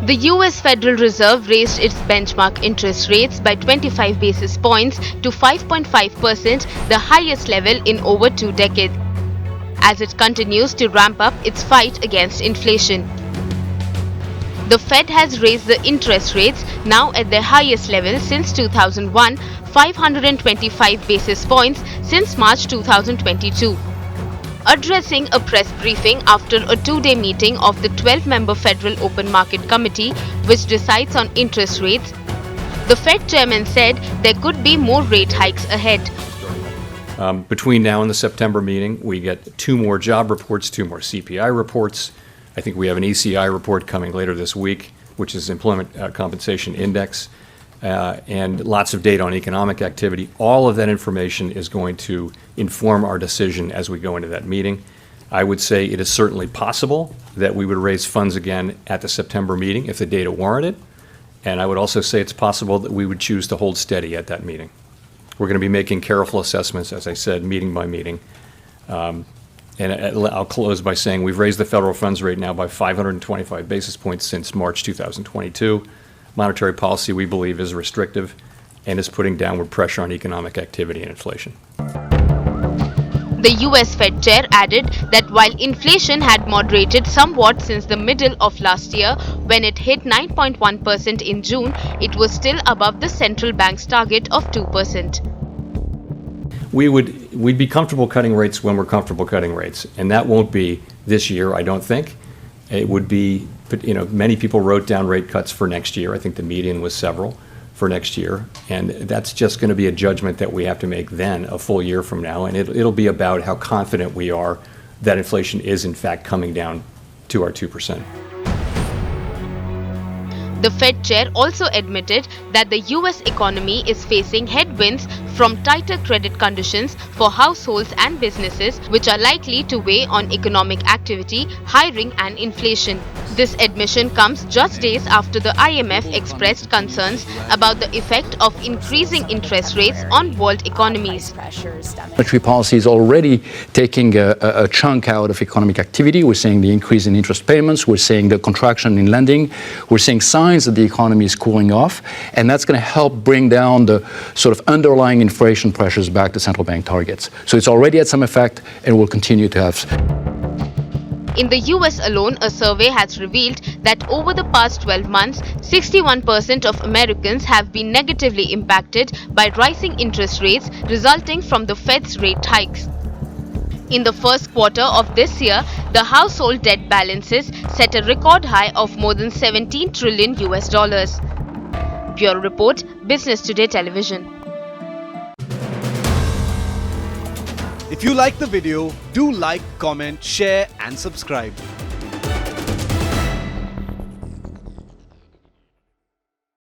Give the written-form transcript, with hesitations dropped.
The US Federal Reserve raised its benchmark interest rates by 25 basis points to 5.5%, the highest level in over 2 decades, as it continues to ramp up its fight against inflation. The Fed has raised the interest rates, now at their highest level since 2001, 525 basis points since March 2022. Addressing a press briefing after a two-day meeting of the 12-member Federal Open Market Committee, which decides on interest rates, the Fed chairman said there could be more rate hikes ahead. Between now and the September meeting, we get 2 more job reports, 2 more CPI reports. I think we have an ECI report coming later this week, which is Employment Compensation Index, and lots of data on economic activity. All of that information is going to inform our decision as we go into that meeting. I would say it is certainly possible that we would raise funds again at the September meeting if the data warranted, and I would also say it's possible that we would choose to hold steady at that meeting. We're going to be making careful assessments, as I said, meeting by meeting. And I'll close by saying we've raised the federal funds rate now by 525 basis points since March 2022. Monetary policy, we believe, is restrictive and is putting downward pressure on economic activity and inflation. The US Fed chair added that while inflation had moderated somewhat since the middle of last year, when it hit 9.1% in June, it was still above the central bank's target of 2%. We'd be comfortable cutting rates when we're comfortable cutting rates, and that won't be this year, I don't think. It would be, many people wrote down rate cuts for next year. I think the median was several for next year, and that's just going to be a judgment that we have to make then, a full year from now, and it'll be about how confident we are that inflation is in fact coming down to our 2%. The Fed chair also admitted that the US economy is facing headwinds from tighter credit conditions for households and businesses, which are likely to weigh on economic activity, hiring and inflation. This admission comes just days after the IMF expressed concerns about the effect of increasing interest rates on world economies. Monetary policy is already taking a chunk out of economic activity. We're seeing the increase in interest payments. We're seeing the contraction in lending. We're seeing signs that the economy is cooling off, and that's going to help bring down the sort of underlying inflation pressures back to central bank targets. So it's already had some effect and will continue to have. In the US alone, a survey has revealed that over the past 12 months, 61% of Americans have been negatively impacted by rising interest rates resulting from the Fed's rate hikes. In the first quarter of this year, the household debt balances set a record high of more than 17 trillion US dollars. Bureau Report, Business Today Television. If you like the video, do like, comment, share and subscribe.